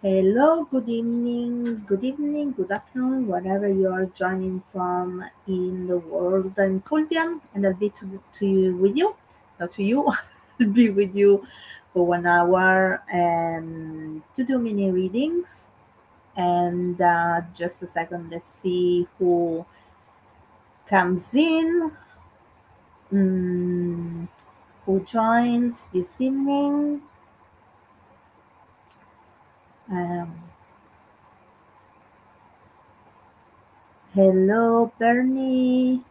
Hello, good evening, good afternoon, wherever you are joining from in the world. I'm Fulvia, and I'll be to you with you, not to you. I'll be with you for 1 hour to do mini readings. And just a second, let's see who comes in, mm, who joins this evening. Um, Hello, Bernie.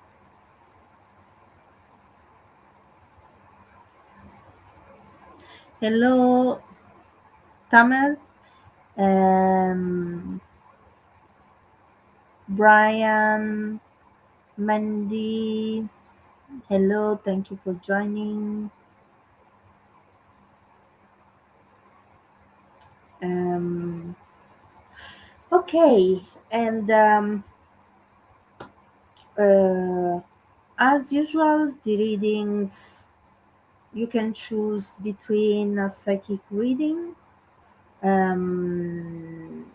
Hello, Tamer. Um, Brian, Mandy, hello, thank you for joining. Um, okay, and uh, as usual, the readings you can choose between a psychic reading, um,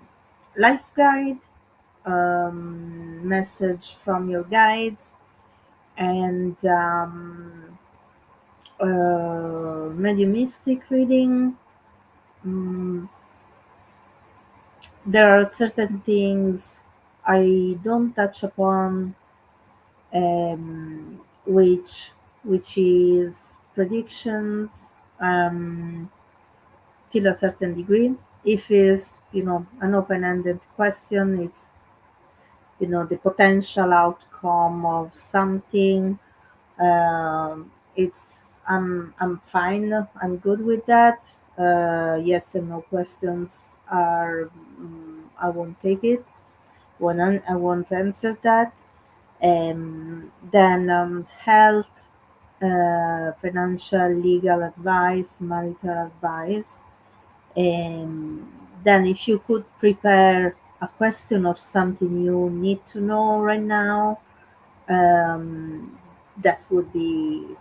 life guide, message from your guides, and mediumistic reading. Mm, there are certain things I don't touch upon, which is predictions, till a certain degree. If it's an open-ended question, it's the potential outcome of something. It's I'm fine. I'm good with that. Yes and no questions are. I won't take it. I won't answer that. Then health, financial, legal advice, marital advice. Then if you could prepare a question of something you need to know right now, um, that would be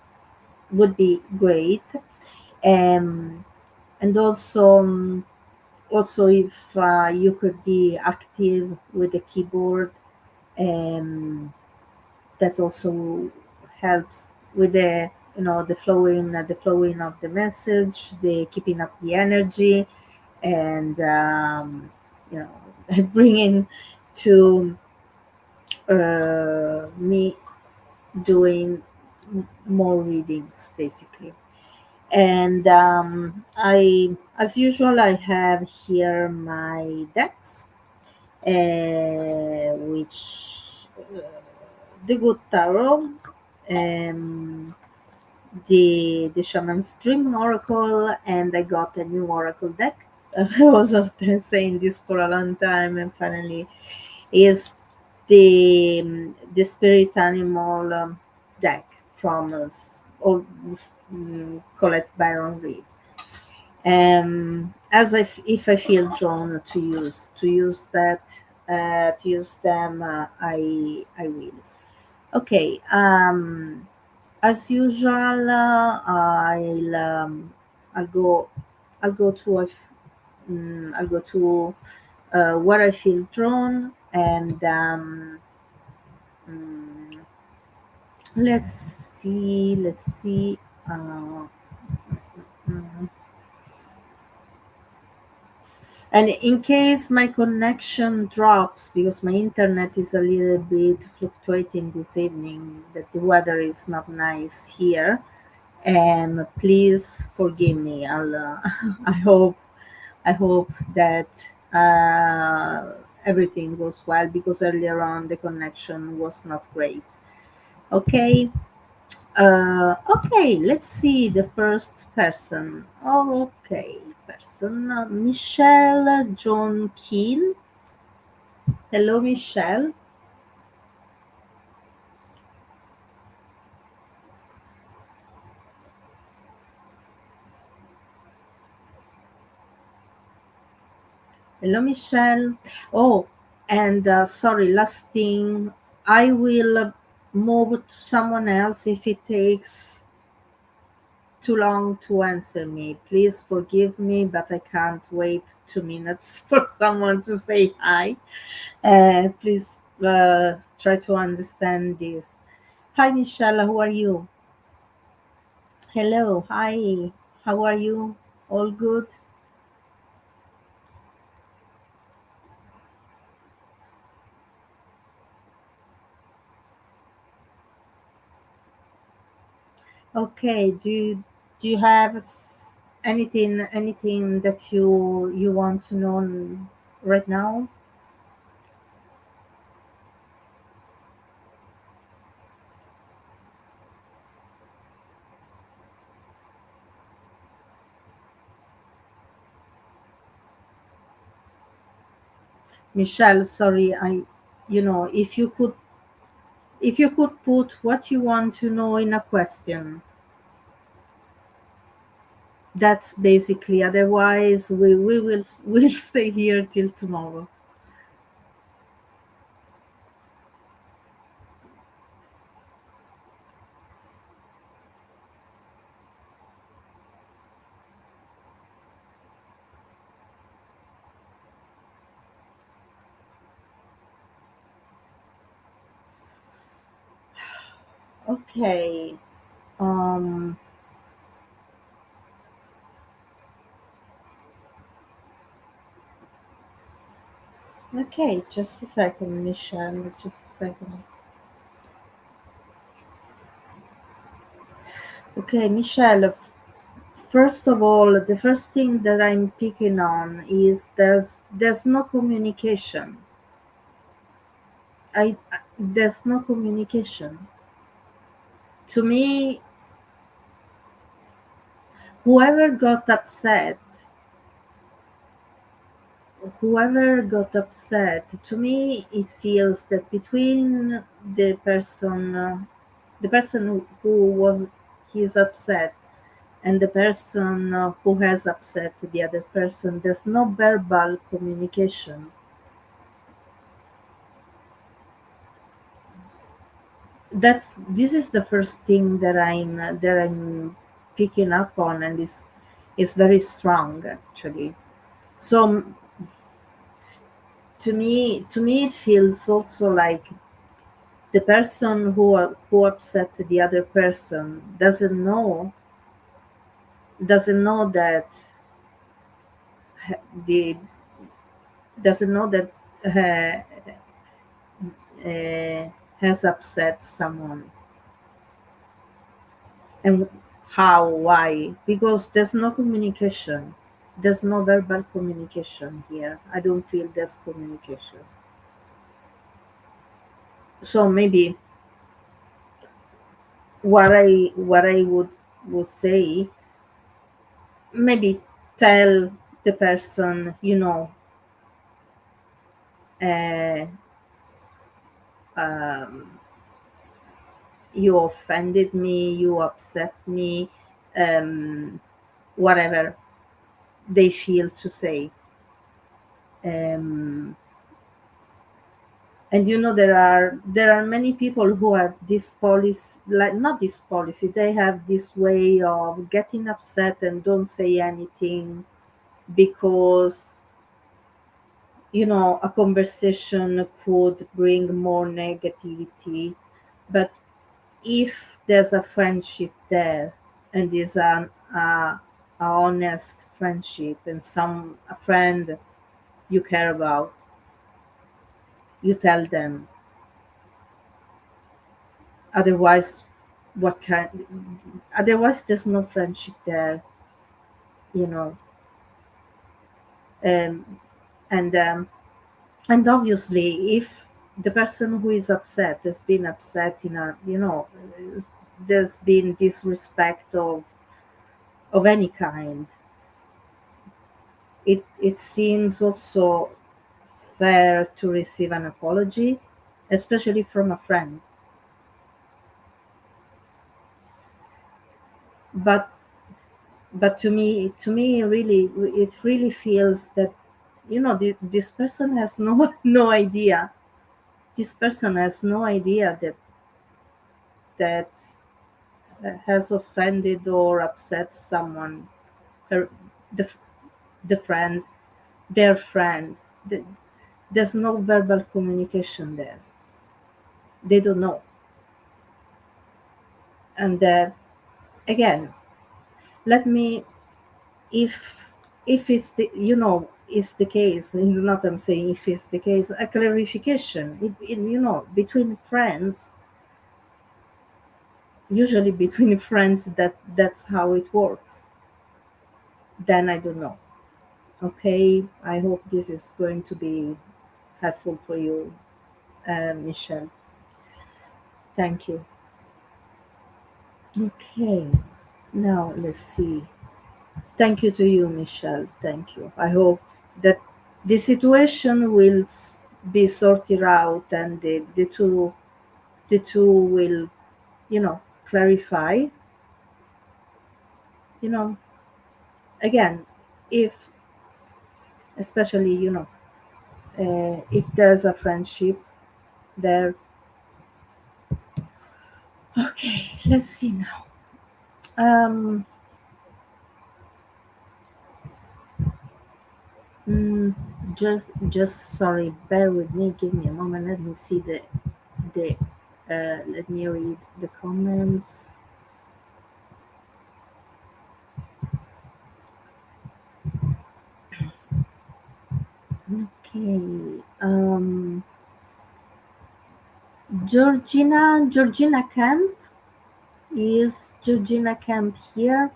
great. Um, and also if you could be active with the keyboard, um, that also helps with the flowing of the message, the keeping up the energy, and bringing to me doing more readings basically. And as usual, I have here my decks, which the Good Tarot, um, the Shaman's Dream Oracle, and I got a new Oracle deck. I was often saying this for a long time, and finally is the Spirit Animal deck from Colette Byron Reed. As if I feel drawn to use that to use them, I will. Okay. As usual, I'll go I'll go to I'll go to where I feel drawn, and mm, let's see. Uh, mm, and in case my connection drops, because my internet is a little bit fluctuating this evening, that the weather is not nice here, and please forgive me. I hope I hope that everything goes well, because earlier on the connection was not great. Okay. Okay, let's see the first person. Okay, person Michelle John Keel. Hello, Michelle. Hello, Michelle. Oh, and sorry, last thing. I will move to someone else if it takes too long to answer me. Please forgive me, but I can't wait 2 minutes for someone to say hi. Please try to understand this. Hi, Michelle. How are you? Hello. Hi. How are you? All good? Okay. Do you have anything that you want to know right now? Michelle, sorry, if you could put what you want to know in a question, that's basically. Otherwise, we will we'll stay here till tomorrow. Okay. Um. Okay. Just a second, Michelle. Just a second. Okay, Michelle. First of all, the first thing that I'm picking on is there's no communication. There's no communication. To me, whoever got upset to me it feels that between the person who was he's upset and the person who has upset the other person, there's no verbal communication. This is the first thing that I'm picking up on, and this is very strong actually. So to me it feels also like the person who upset the other person doesn't know that the doesn't know that uh, has upset someone, and how, why, because there's no communication. There's no verbal communication here. I don't feel there's communication. So maybe what I would say, maybe tell the person, uh, um, you offended me, you upset me, um, whatever they feel to say. Um, and there are many people who have this policy, like not this policy, they have this way of getting upset and don't say anything because a conversation could bring more negativity. But if there's a friendship there, and is a honest friendship, and a friend you care about, you tell them. Otherwise, what kind otherwise there's no friendship there, you know um, and and obviously, if the person who is upset has been upset in a there's been disrespect of any kind, it seems also fair to receive an apology, especially from a friend. But to me really, it really feels that this person has no idea. This person has no idea that has offended or upset someone, her, the, the friend, their friend. There's no verbal communication there. They don't know. And again, let me, if it's the, is the case, it's not I'm saying if it's the case, a clarification, between friends, usually between friends, that's how it works. Then I don't know. Okay, I hope this is going to be helpful for you, Michelle. Thank you. Okay, now let's see. Thank you to you, Michelle. Thank you. I hope that the situation will be sorted out, and the two will, clarify. You know, again, if especially, if there's a friendship there. Okay, let's see now. Um, mm, just sorry. Bear with me. Give me a moment. Let me see the. Let me read the comments. Okay. Georgina Camp, is Georgina Camp here?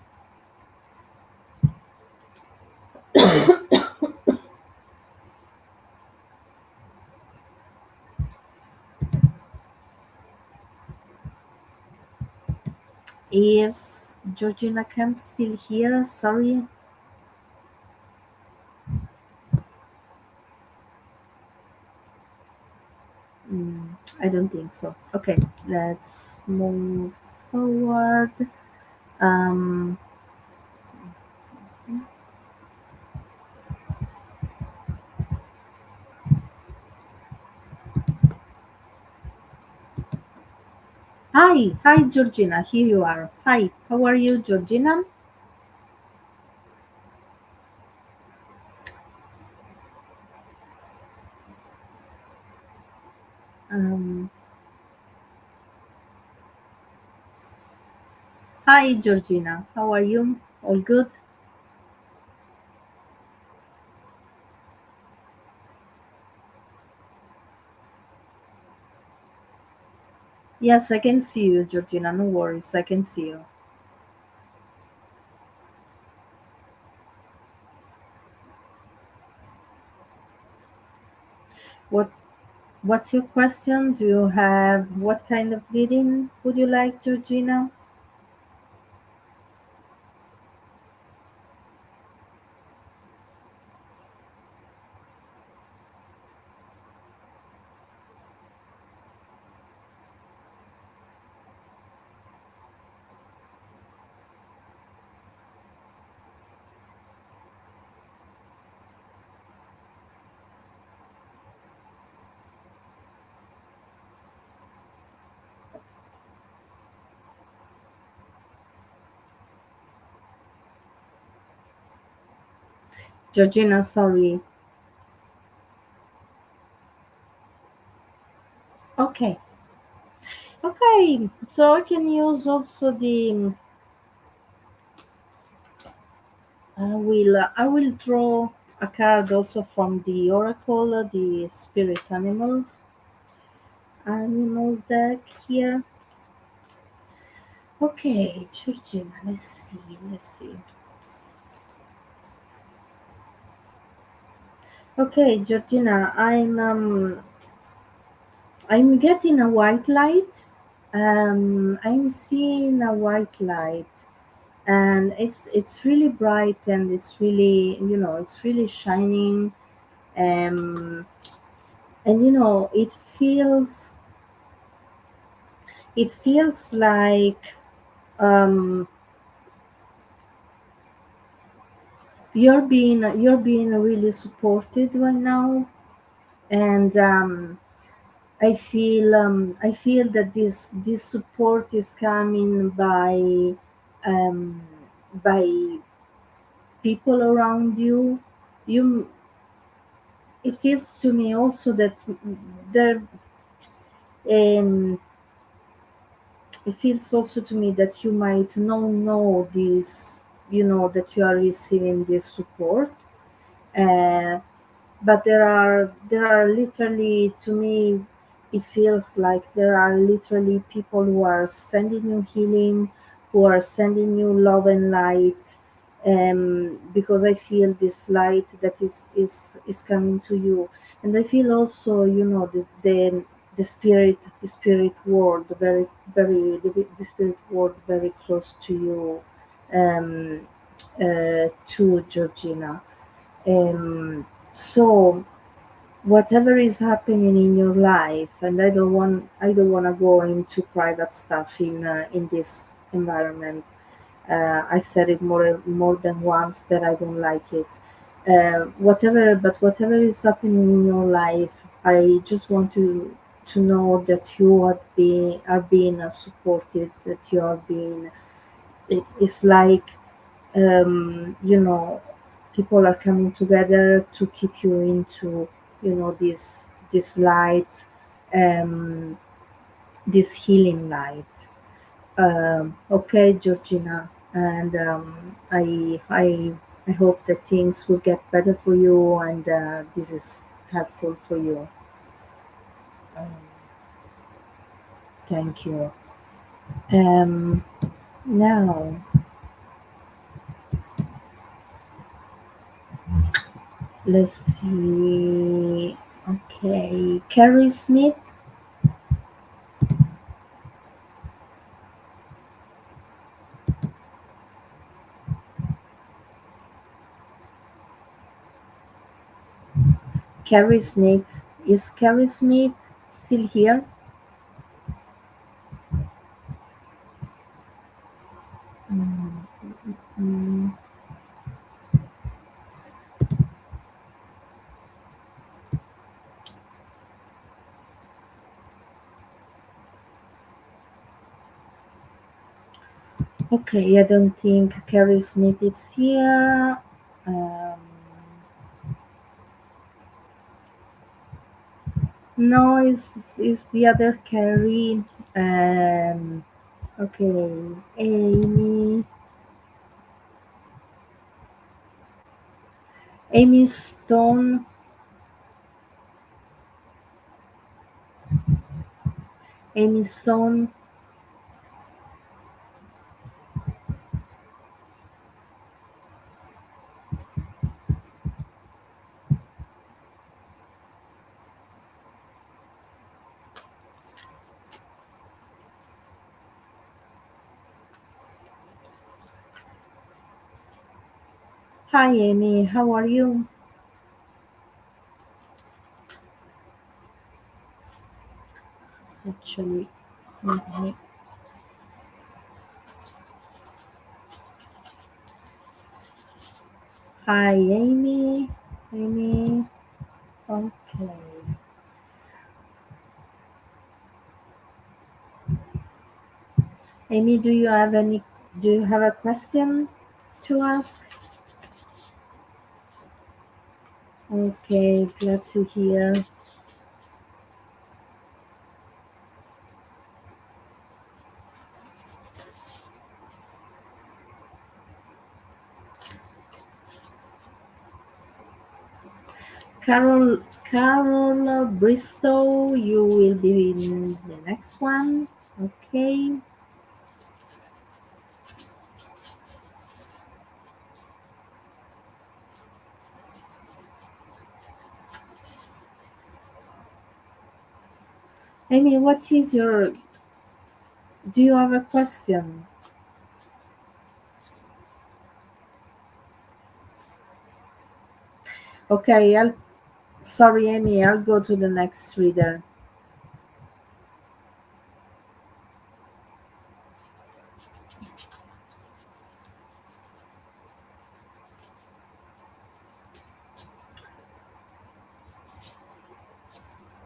Is Georgina Camp still here? Sorry. I don't think so. Okay, let's move forward. Um, hi, Georgina. Here you are. Hi, how are you, Georgina? Um, Hi, Georgina. How are you? All good? Yes, I can see you, Georgina. No worries, I can see you. What What's your question? Do you have what kind of reading would you like, Georgina? Georgina, sorry. Okay. Okay. So I can use also the I will draw a card also from the oracle, the spirit animal deck here. Okay, Georgina, let's see. Okay, Georgina, I'm getting a white light. I'm seeing a white light, and it's really bright, and it's really, it's really shining. Um, and it feels like, um, you're being really supported right now, and I feel that this support is coming um, by people around you. You It feels to me also that there um, it feels also to me that you might not know this, that you are receiving this support. Uh, but there are literally, to me, it feels like there are literally people who are sending you healing, who are sending you love and light, because I feel this light that is coming to you. And I feel also, the spirit world the spirit world very close to you, um, to Georgina. So whatever is happening in your life, and I don't want to go into private stuff in this environment. I said it more than once that I don't like it. Whatever is happening in your life, I just want to know that you are being supported, that you are being. It's like, people are coming together to keep you into, this light, um, this healing light. Okay, Georgina, and I hope that things will get better for you, and this is helpful for you. Um, Thank you. Um, Now, let's see. Okay, Carrie Smith. Carrie Smith. Is Carrie Smith still here? Mm, mm. Okay, I don't think Carrie Smith is here. Um, no, is the other Carrie. Um, okay, Amy. Amy Stone. Amy Stone. Hi, Amy. How are you? Actually, let me- hi, Amy. Amy. Okay. Amy, do you have a question to ask? Okay, glad to hear. Carol Bristow, you will be in the next one. Okay. Amy, do you have a question? Okay, sorry, Amy, I'll go to the next reader.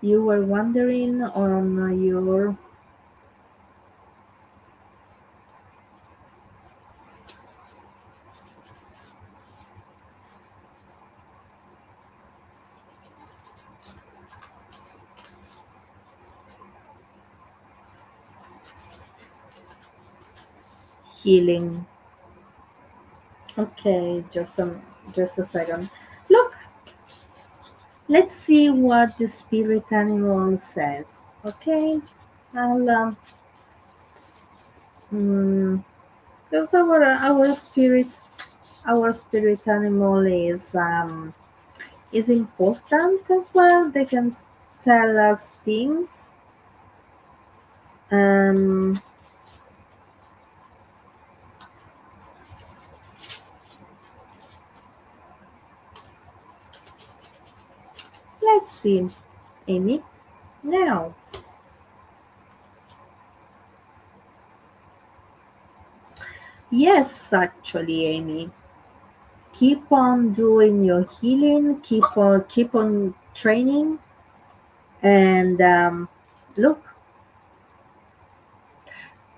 You were wondering on your healing. Okay, just a second. Look, let's see what the spirit animal says. Okay, I'll mm, because our spirit animal is important as well. They can tell us things. Um, let's see, Amy. Now, yes, actually, Amy, keep on doing your healing. Keep on training. And look,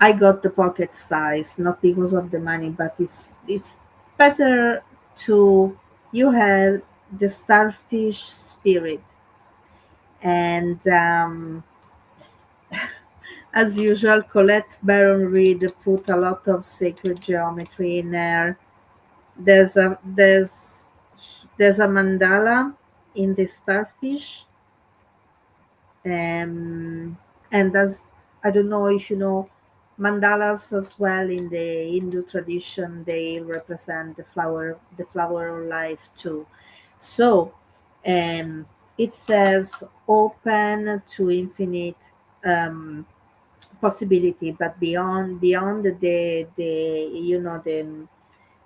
I got the pocket size not because of the money, but it's better to you have the starfish spirit. And as usual, Colette Baron Reed put a lot of sacred geometry in there. There's a mandala in the starfish, um, and as I don't know if you know mandalas as well in the Hindu tradition, they represent the flower of life too. So it says open to infinite um, possibility, but beyond the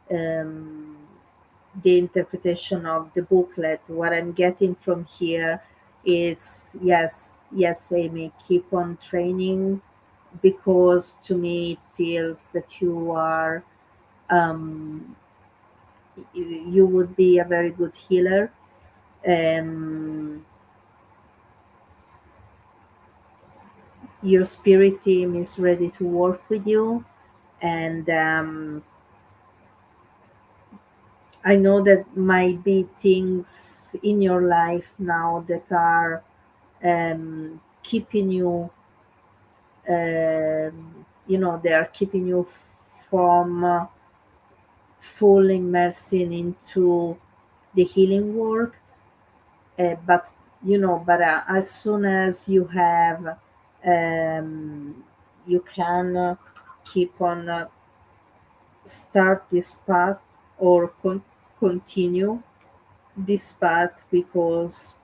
um, the interpretation of the booklet. What I'm getting from here is yes, Amy, keep on training because to me it feels that um, you would be a very good healer. Um, your spirit team is ready to work with you, and I know that might be things in your life now that are keeping you they are keeping you from full immersing into the healing work. But as soon as you have you can keep on start this path or continue this path because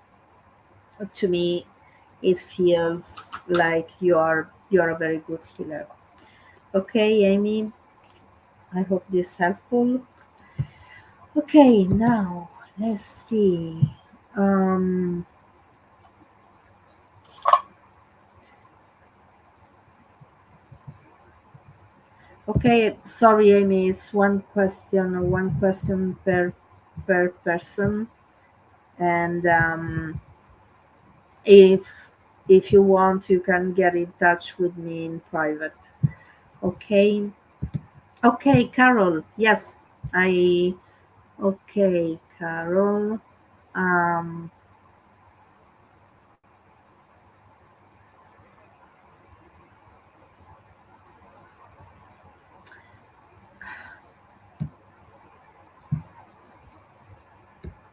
to me it feels like you're a very good healer. Okay, Amy, I hope this helpful. Okay, now let's see. Um, okay, sorry, Amy. It's one question per person, and if if you want, you can get in touch with me in private. Okay, okay, Carol. Yes, I. Okay, Carol. Um,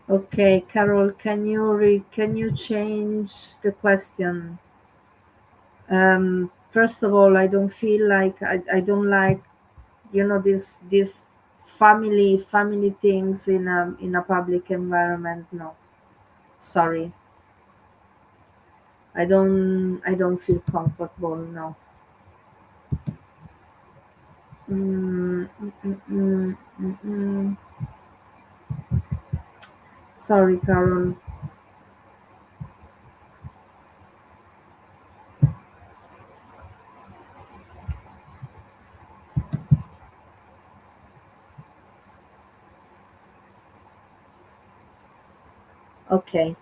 okay, Carol. Can you change the question? First of all, I don't feel like I don't like this family things in a public environment. No, sorry, I don't feel comfortable. No. Mm, mm, mm, mm, mm. Sorry, Carol. Okay,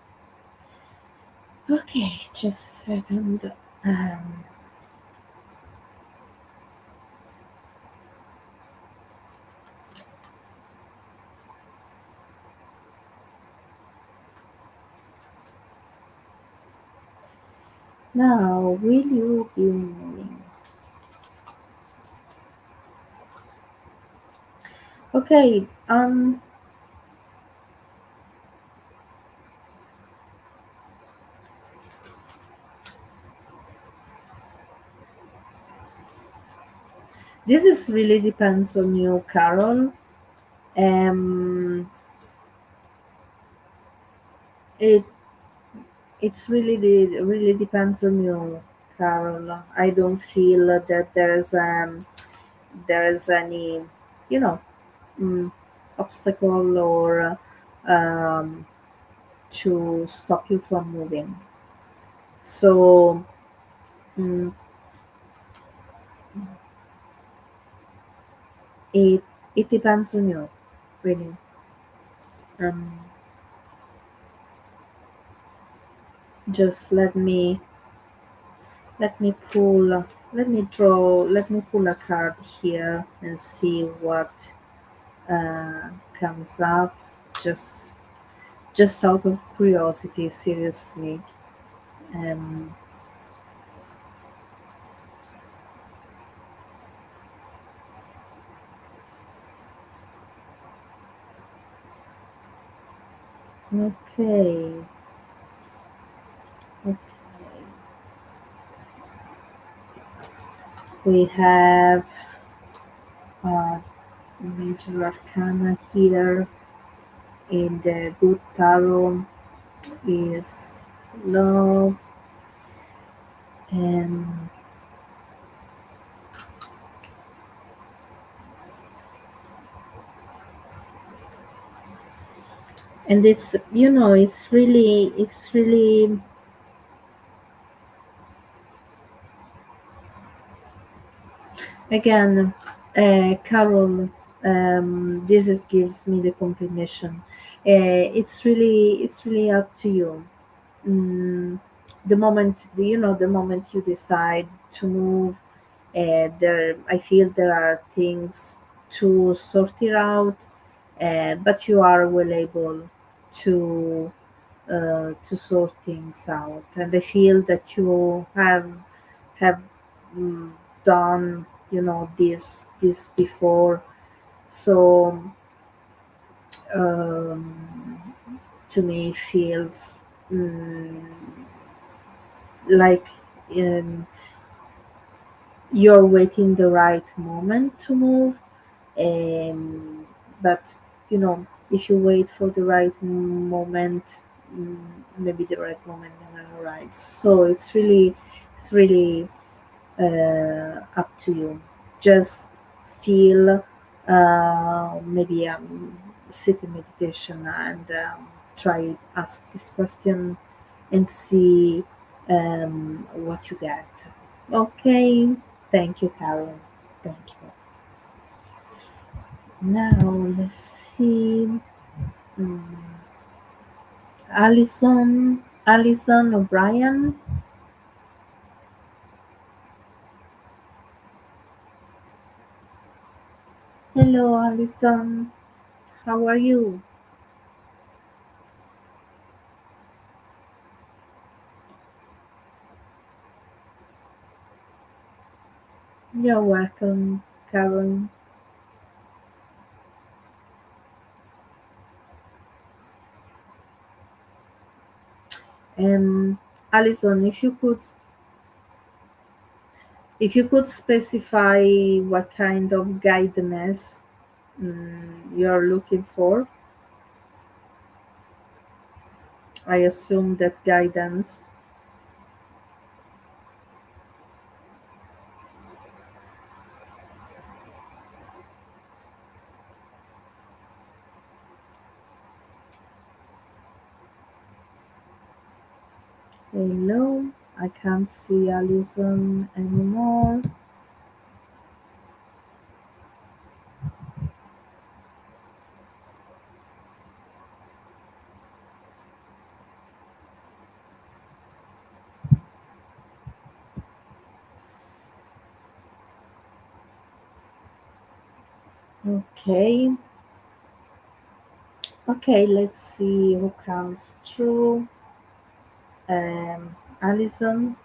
Okay, just a second. Um, Now, will you be moving? Okay, this is really depends on you, Carol. Um, it it's really depends on you, Carol. I don't feel that there's any, you know, mm, obstacle or um, to stop you from moving. So mm, it it depends on you, really. Um, just let me pull a card here and see what comes up. Just just out of curiosity, seriously. Um, okay, okay. We have uh, major arcana here in the good tarot is love, and it's, it's really again, Carol, this gives me the confirmation. It's really up to you. Mm, the moment you decide to move, I feel there are things to sort it out, but you are well able to to sort things out, and I feel that you have mm, done this before. So um, to me feels mm, like um, you're waiting the right moment to move. But if you wait for the right moment, maybe the right moment never arrives. So it's really up to you. Just feel, maybe sit in meditation and try ask this question and see what you get. Okay, thank you, Carol. Thank you. Now let's see. Mm, Alison O'Brien. Hello, Alison. How are you? You're welcome, Karen. Um, Alison, if you could specify what kind of guidance you're looking for, I assume that guidance. Hello, I can't see Alison anymore. Okay. Okay, let's see who comes through. Alison.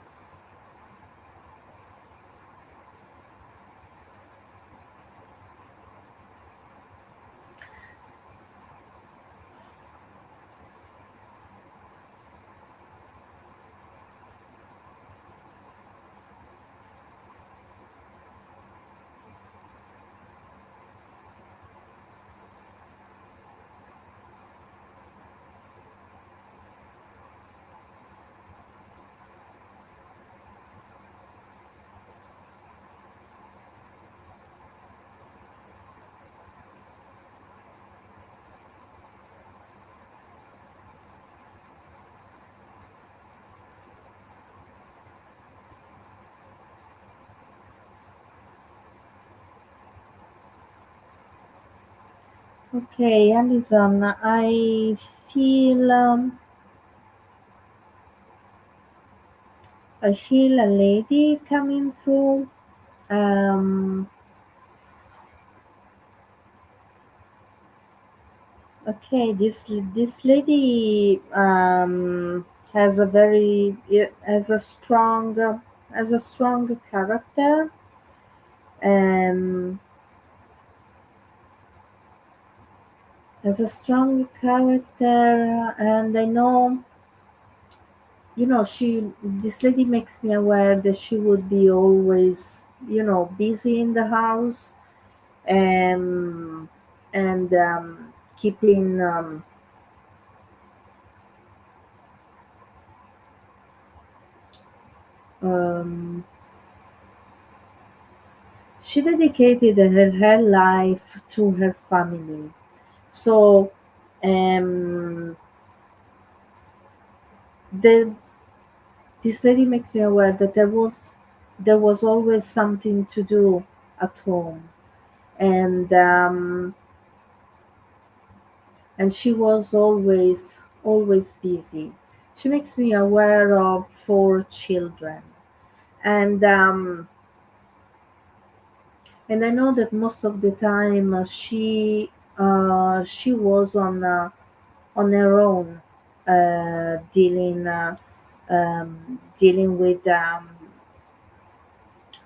Okay, Alison, feel um, I feel a lady coming through. Um, okay, this lady has a strong character. Um, has a strong character, and I know, she this lady makes me aware that she would be always, busy in the house, um, and keeping um, she dedicated her life to her family. So um, the this lady makes me aware that there was always something to do at home, and and she was always busy. She makes me aware of four children, and and I know that most of the time she was on her own, dealing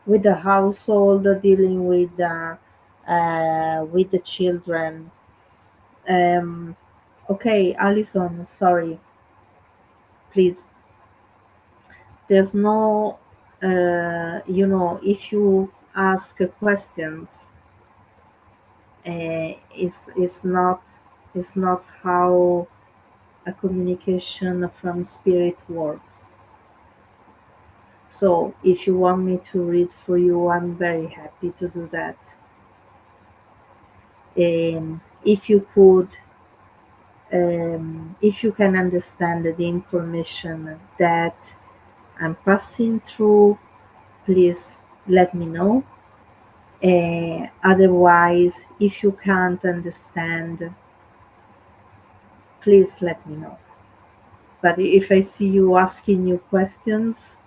with the household, dealing with the children. Um, okay, Alison, sorry, please. There's no, if you ask questions, is not how a communication from spirit works. So if you want me to read for you, I'm very happy to do that. If you can understand the information that I'm passing through, please let me know. Otherwise, if you can't understand, please let me know. But if I see you asking new questions,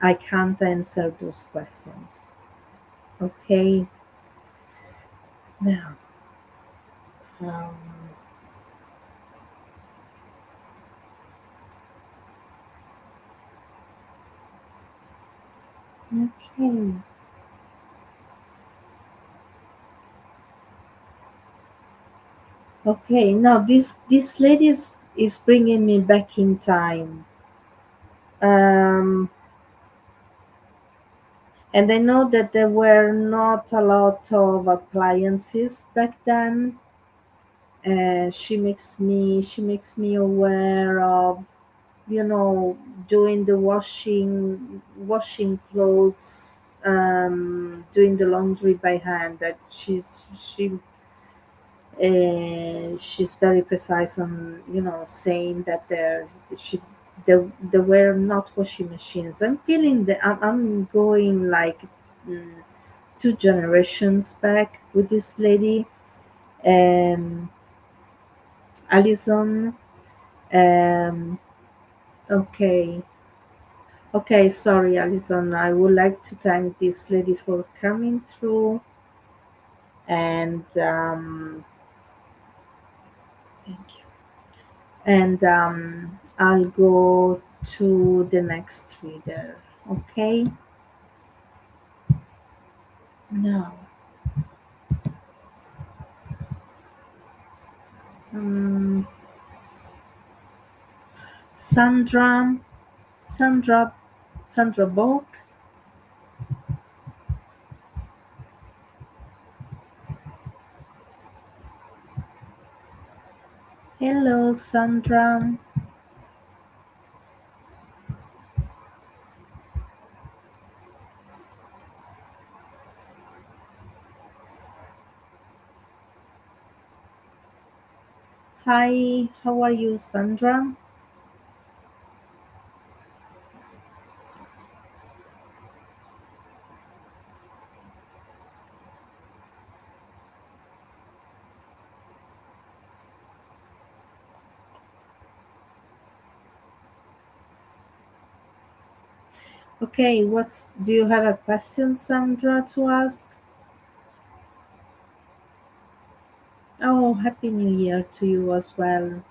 I can't answer those questions. Okay? Now, um, okay. Okay, now this lady is bringing me back in time. Um, and I know that there were not a lot of appliances back then. She makes me aware of, you know doing the washing clothes, doing the laundry by hand. That she's very precise on, saying that there were not washing machines. I'm feeling that I'm going like, mm, 2 generations back with this lady, um Alison. um okay. Okay, sorry, Alison. I would like to thank this lady for coming through, and thank you. And I'll go to the next reader. Okay, now um, Sandra, Sandra, Sandra Bulk. Hello, Sandra. Hi, how are you, Sandra? Okay, do you have a question, Sandra, to ask? Oh, Happy New Year to you as well,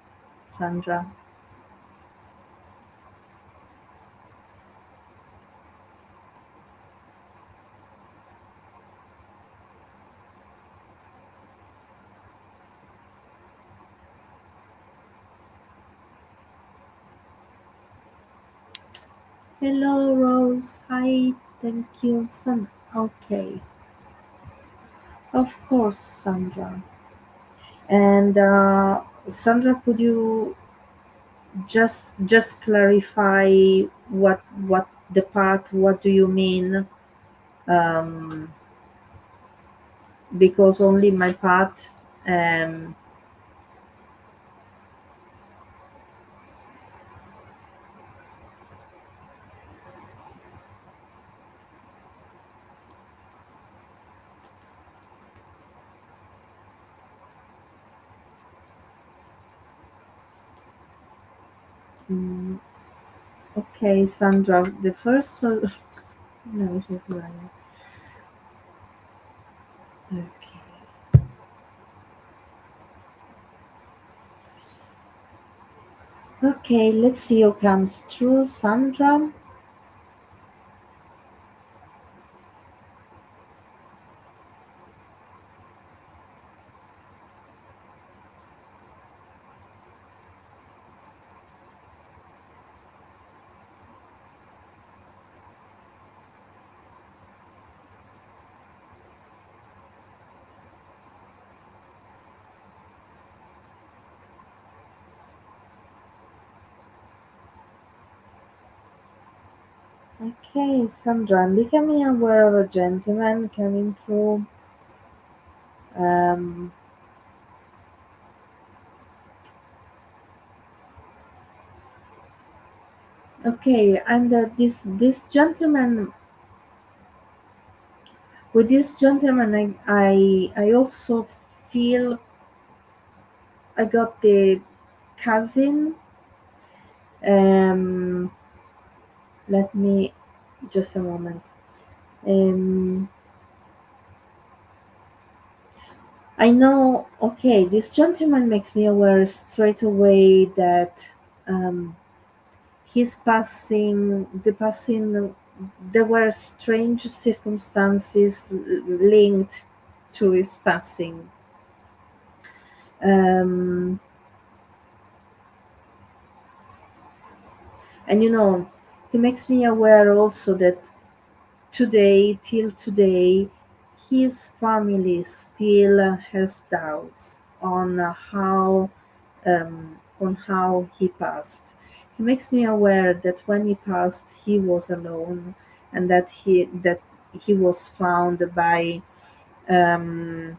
Sandra. Hello, Rose. Hi, thank you, Okay, of course, Sandra. And Sandra, could you just clarify what the part? What do you mean? Um, because only my part. Um, mm, okay, Sandra. The first. No, it was right. Okay. Okay, let's see who comes through. Sandra. Okay, Sandra, I'm becoming aware of a gentleman coming through. Um, okay, and this gentleman, with this gentleman, I also feel I got the cousin. Um, Let me just a moment. Um, I know. Okay, this gentleman makes me aware straight away that um, his passing, the passing, there were strange circumstances linked to his passing. Um, and he makes me aware also that today, till today, his family still has doubts on how he passed. He makes me aware that when he passed, he was alone, and that he was found um,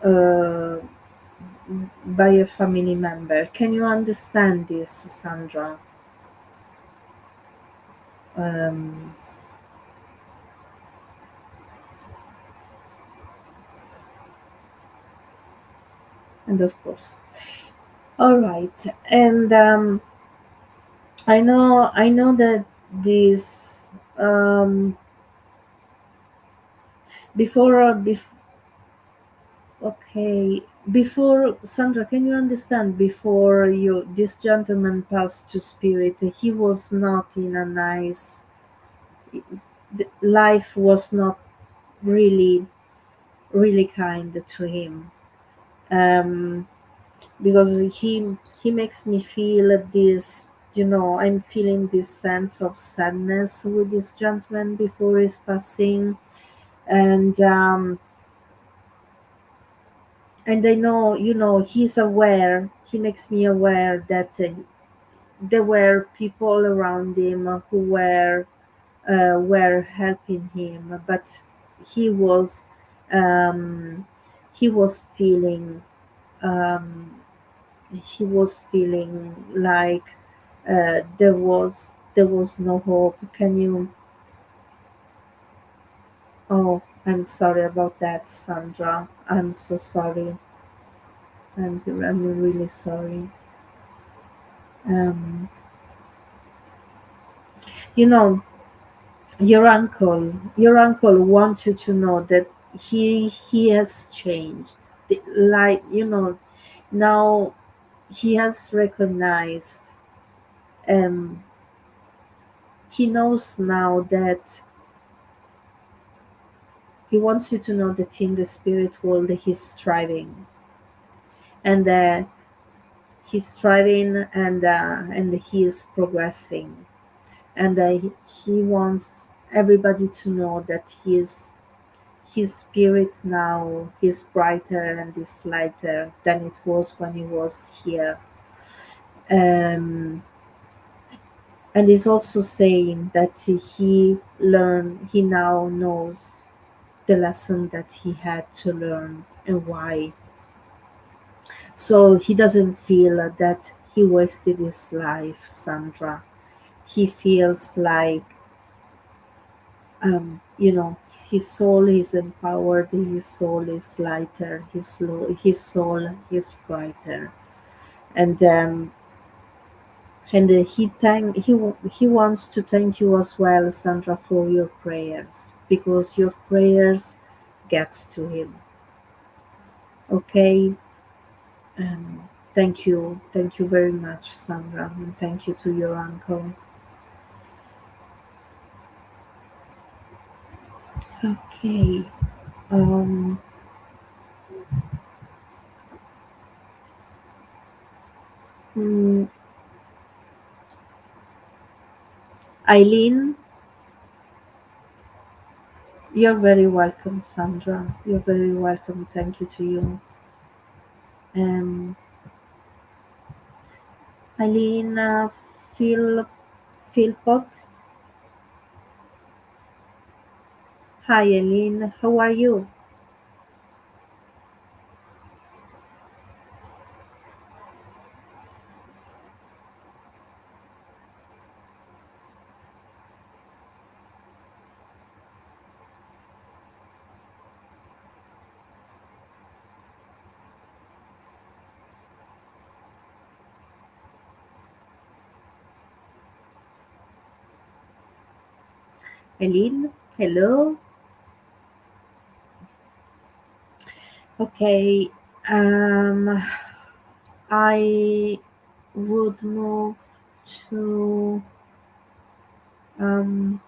uh, by a family member. Can you understand this, Sandra? Um, and of course, all right. And I know that this before Okay. Before Sandra, can you understand? Before you, this gentleman passed to spirit, he was not in a nice. Life was not really, really kind to him. Um, because he makes me feel this. I'm feeling this sense of sadness with this gentleman before his passing, and I know, he's aware. He makes me aware that there were people around him who were helping him, but he was um, he was feeling um, like there was no hope. Can you? Oh, I'm sorry about that, Sandra. I'm so sorry. I'm really sorry. Um, you know, your uncle wants you to know that he has changed. Like, now he has recognized. Um, he knows now that he wants you to know that in the spirit world he's striving, and he's striving, and he is progressing, and he wants everybody to know that his spirit now is brighter and is lighter than it was when he was here. Um, and he's also saying that he now knows the lesson that he had to learn and why. So he doesn't feel that he wasted his life, Sandra. He feels like, his soul is empowered, his soul is lighter, his soul is brighter, and he wants to thank you as well, Sandra, for your prayers, because your prayers gets to him. Okay. Thank you very much, Sandra, and thank you to your uncle. Okay. um mm, Eileen, you're very welcome, Sandra. You're very welcome. Thank you to you. Um, Eileen, Philpott. Hi, Eileen. How are you? Eileen, hello. Okay. Um, I would move to um,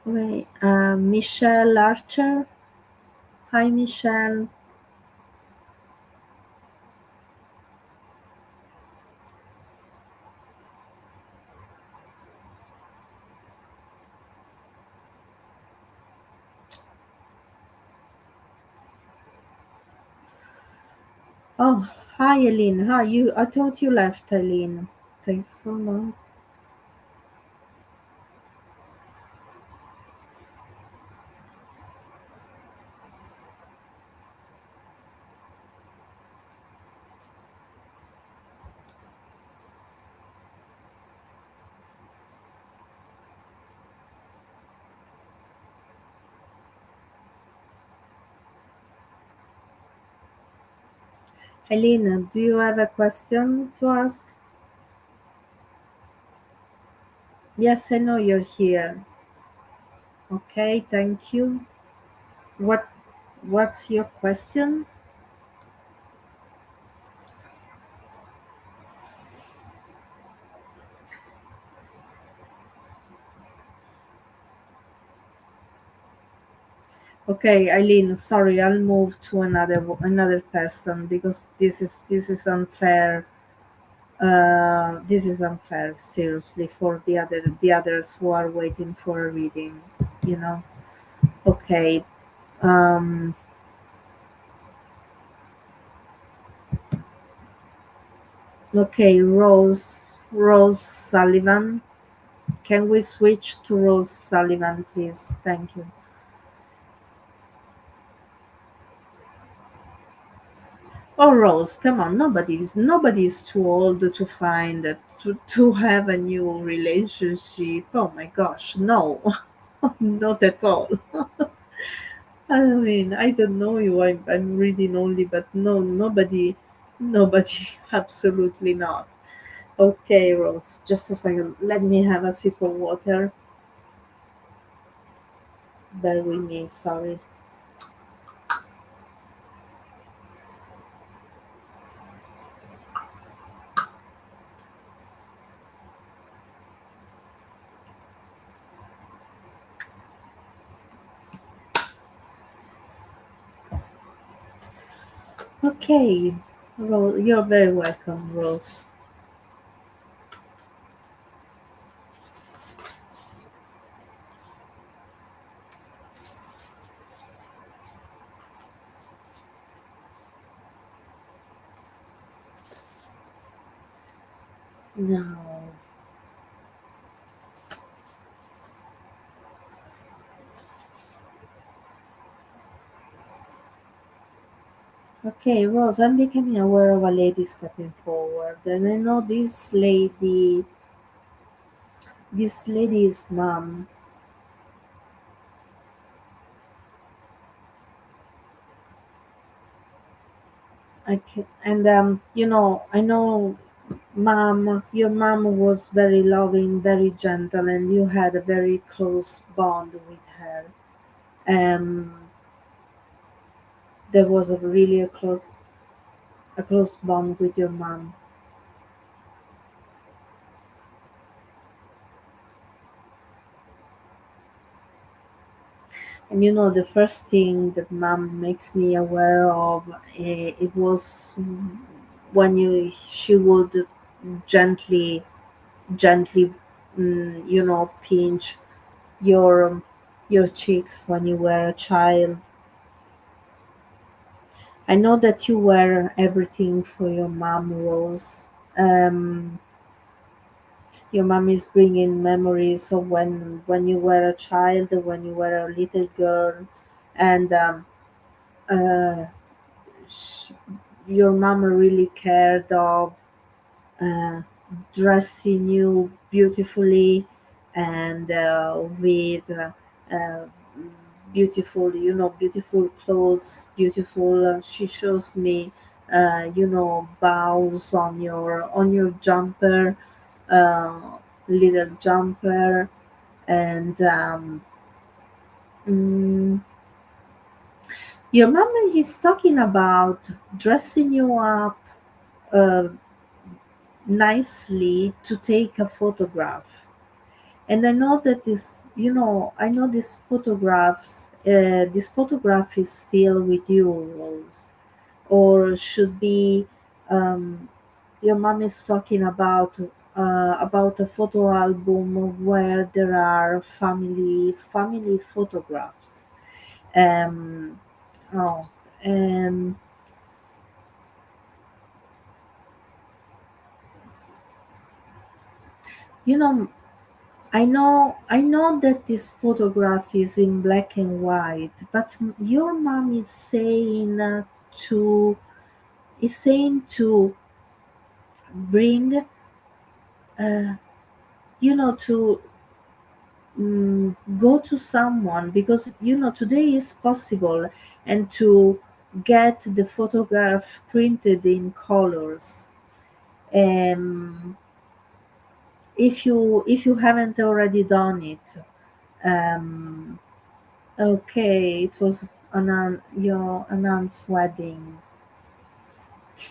wait, Michelle Archer. Hi, Michelle. Oh, hi, Eileen. Hi, you. I thought you left, Eileen. Thanks so much. Eileen, do you have a question to ask? Yes, I know you're here. Okay, thank you. What? What's your question? Okay, Eileen, sorry, I'll move to another person because this is unfair. This is unfair, seriously, for the others who are waiting for a reading. You know. Okay. Um. Okay, Rose Sullivan. Can we switch to Rose Sullivan, please? Thank you. Oh, Rose, come on. Nobody's too old to find to have a new relationship. Oh my gosh, no, not at all. I mean, I don't know you. I'm reading only, but no, nobody, absolutely not. Okay, Rose, just a second. Let me have a sip of water. Bear with me. Sorry. Okay, Rose, you're very welcome, Rose. Now, okay, Rose, I'm becoming aware of a lady stepping forward, and I know this lady's mom. I know, mom, your mom was very loving, very gentle, and you had a very close bond with her. Um, there was a really a close bond with your mom. And the first thing that mom makes me aware of, it was when she would gently, gently, pinch your your cheeks when you were a child. I know that you were everything for your mom, Rose. Um, your mom is bringing memories of when you were a child, when you were a little girl, and uh, sh- your mom really cared of uh, dressing you beautifully and with uh, beautiful clothes, beautiful. She shows me, bows on your jumper, uh, little jumper, and mm, your mom is talking about dressing you up uh, nicely to take a photograph. And I know that I know this photograph is still with you, Rose, or should be. Um, your mom is talking about a photo album where there are family photographs. Um, oh, and you know, I know that this photograph is in black and white, but your mom is saying to bring, uh, to go to someone, because today is possible, and to get the photograph printed in colors. Um, if you haven't already done it. Um, Okay, on your aunt's wedding.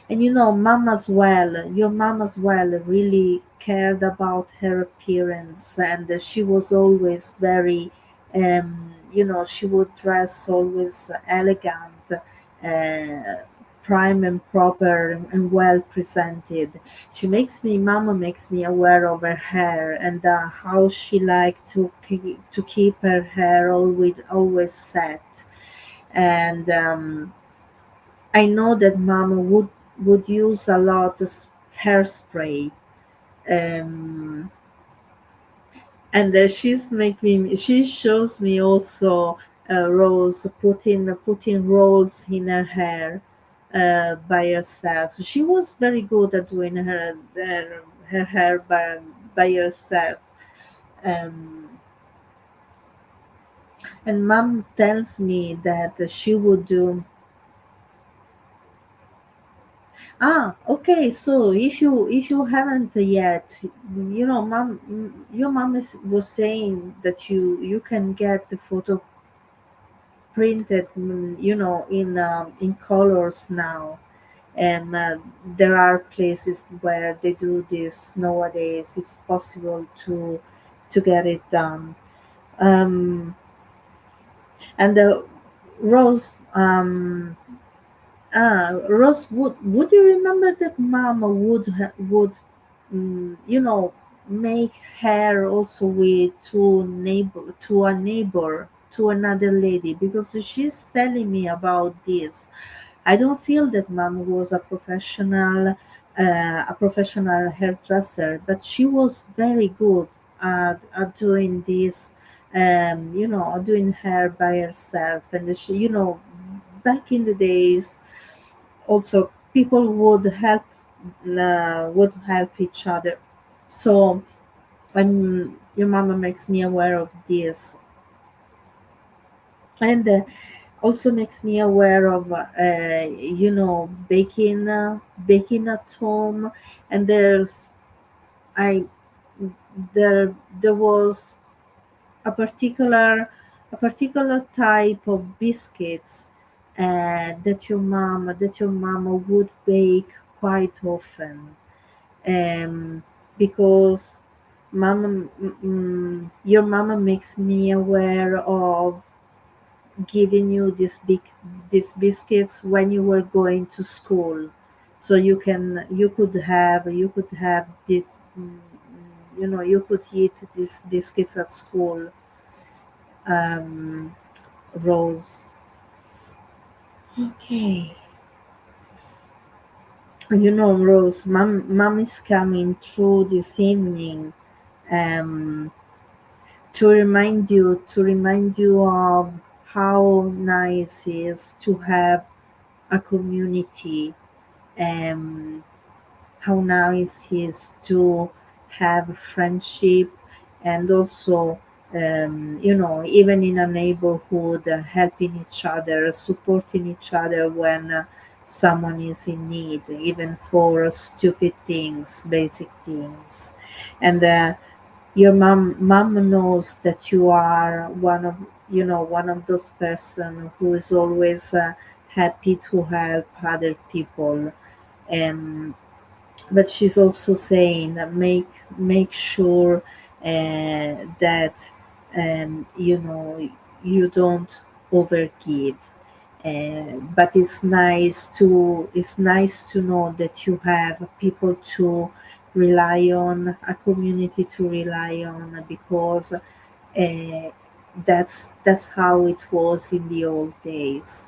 And you know, mom as well, your mom as well really cared about her appearance, and she was always very, she would dress always elegant, prime and proper and well presented. Mama makes me aware of her hair and how she liked to keep her hair always set. And I know that Mama would use a lot of hairspray, um, and she shows me also Rose putting rolls in her hair by herself. She was very good at doing her hair by herself. Um, and Mom tells me that she would do. Okay. So if you haven't yet, your mom was saying that you can get the photo printed, in colors now, and there are places where they do this nowadays. It's possible to get it done. Um, and the Rose. Ross, would you remember that Mama would you know make hair also with to a neighbor, to another lady, because she's telling me about this. I don't feel that Mom was a professional hairdresser, but she was very good at doing this. Doing hair by herself, and back in the days also people would help each other. So your mama makes me aware of this, and also makes me aware of baking at home. And I there was a particular type of biscuits that your mama would bake quite often, because your mama makes me aware of giving you these biscuits when you were going to school, so you could have this, you could eat these biscuits at school. um Rose. Okay. Rose, mom is coming through this evening, um to remind you of how nice it is to have a community, um how nice it is to have friendship, and also even in a neighborhood, helping each other, supporting each other when someone is in need, even for stupid things, basic things. And your mom knows that you are one of those person who is always happy to help other people. And but she's also saying that make sure that you don't overgive. But it's nice to know that you have people to rely on, a community to rely on, because that's how it was in the old days.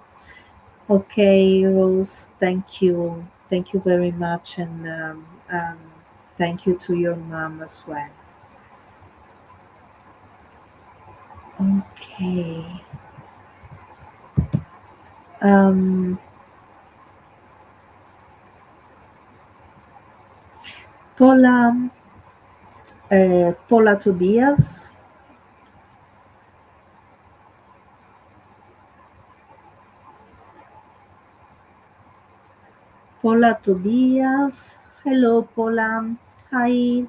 Okay, Rose, thank you. Thank you very much. And thank you to your mom as well. Okay. Um, Paula, Paula Tobias. Paula Tobias. Hello, Paula. Hi.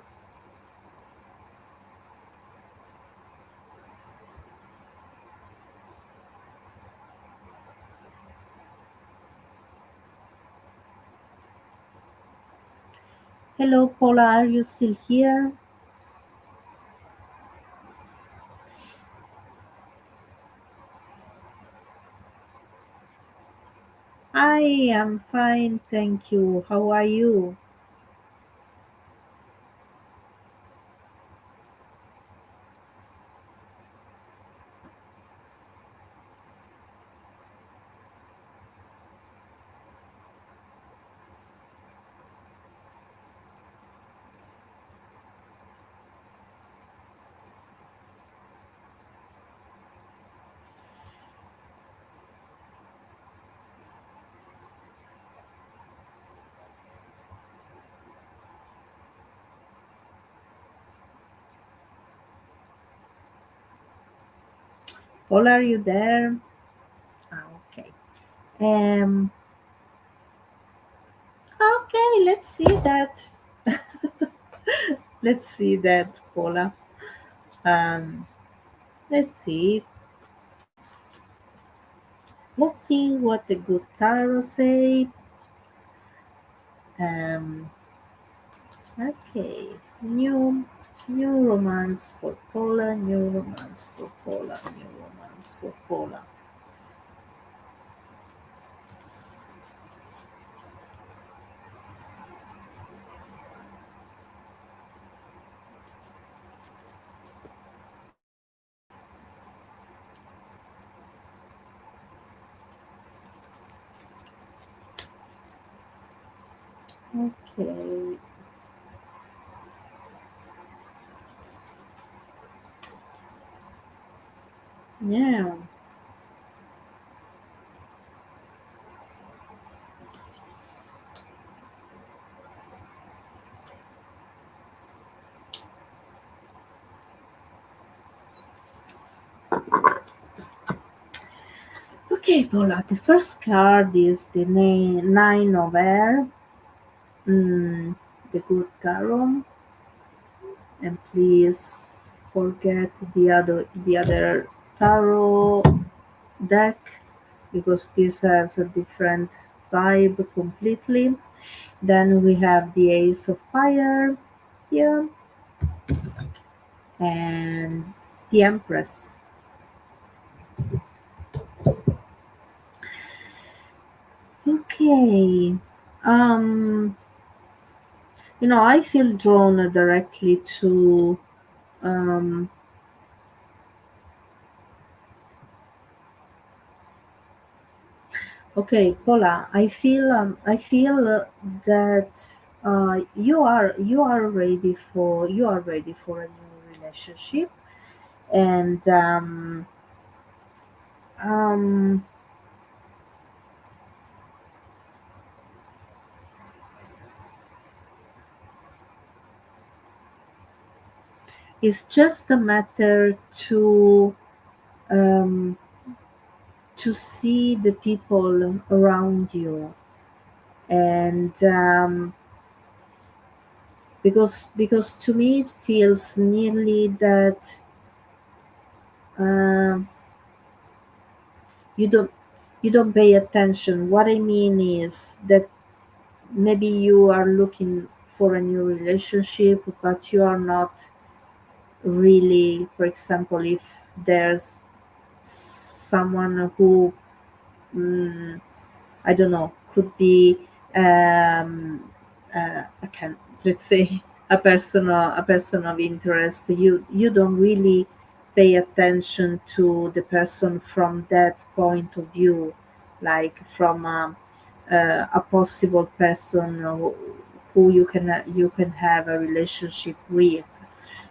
Hello, Paula, are you still here? I am fine, thank you. How are you? Paula, are you there? Okay. Um, okay, let's see that. Let's see that, Paula. Um, let's see. Let's see what the good tarot say. Um, okay. New new romance for Paula, new romance for Paula, new romance for Paula. Okay. Yeah. Okay, Paula. The first card is the nine of air. Mm, the good tarot. And please forget the other tarot deck because this has a different vibe completely. Then we have the Ace of Fire here and the Empress. Okay. Um, I feel drawn directly to um, okay, Paula. I feel that you are ready for a new relationship, and um, it's just a matter um, to see the people around you, and because to me it feels nearly that um, you don't you don't pay attention. What I mean is that maybe you are looking for a new relationship, but you are not really, for example, if there's someone who mm, I don't know, could be I can let's say a person of interest. You don't really pay attention to the person from that point of view, like from a possible person who you can have a relationship with.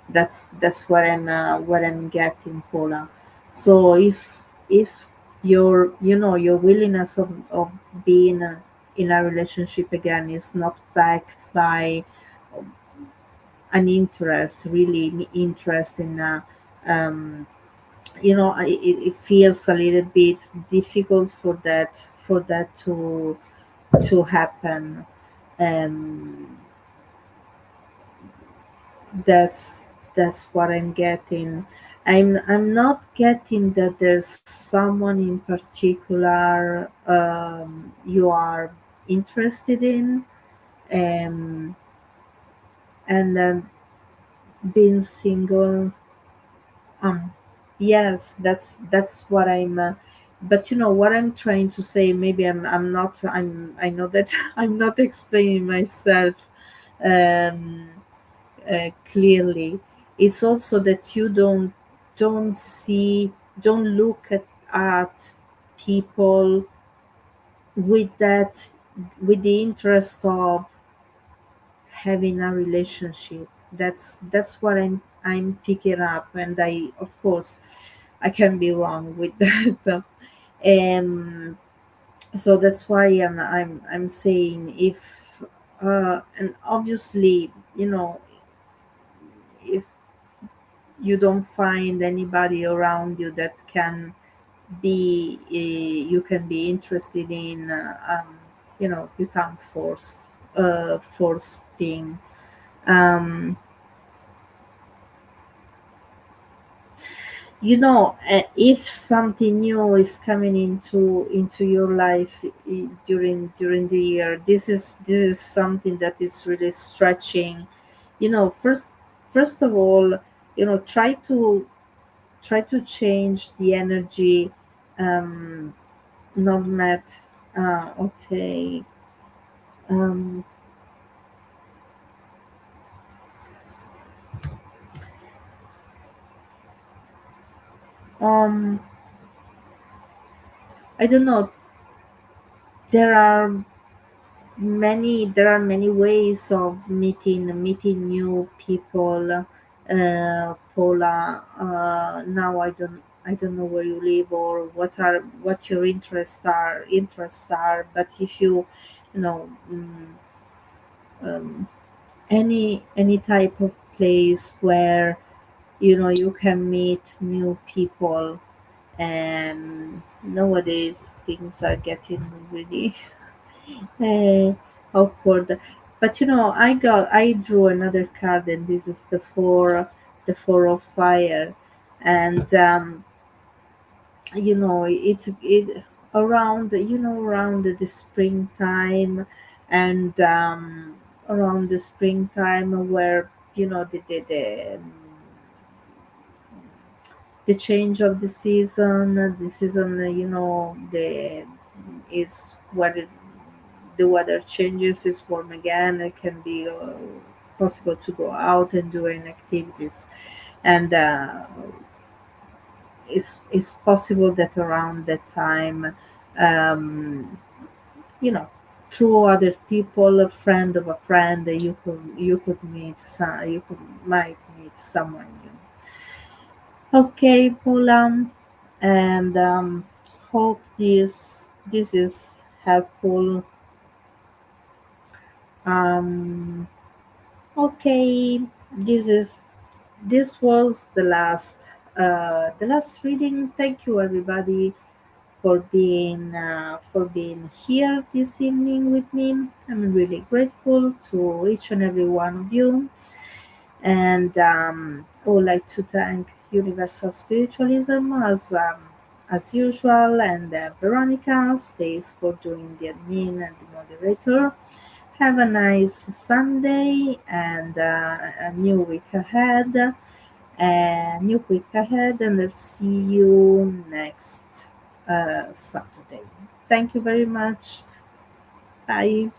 That's what I'm getting, Paula. So if your willingness of being in a relationship again is not backed by an interest, really interest in um, it feels a little bit difficult for that to happen. um, that's that's what I'm getting. I'm not getting that there's someone in particular you are interested in. um and being single. Um, yes, that's what I'm. But you know what I'm trying to say. Maybe I'm not. I know that I'm not explaining myself um, clearly. It's also that you don't see, don't look at people with that, with the interest of having a relationship. That's what I'm picking up, and I, of course, I can be wrong with that. um so that's why I'm saying, if and obviously, if you don't find anybody around you that can be you can be interested in, you can't force thing. um if something new is coming into your life, during the year, this is something that is really stretching. First of all, try to change the energy. Not met. Okay. um um I don't know. There are many ways of meeting new people. Paula, now I don't know where you live, or what your interests are, but if you know um, any type of place where you can meet new people. And nowadays things are getting really uh, awkward. But I drew another card, and this is the four of fire. And it around the springtime, and around the springtime, where the change of the season, the is where the weather changes, is warm again. It can be possible to go out and do any activities. And it's possible that around that time, um, you know through other people, a friend of a friend, you could might meet someone new. Okay, Paula, and hope this is helpful. Um, okay, this was the last reading. Thank you, everybody, for being here this evening with me. I'm really grateful to each and every one of you. And I would like to thank Universal Spiritualism as usual, and Veronica stays for doing the admin and the moderator. Have a nice Sunday, and a new week ahead. And let's see you next Saturday. Thank you very much. Bye.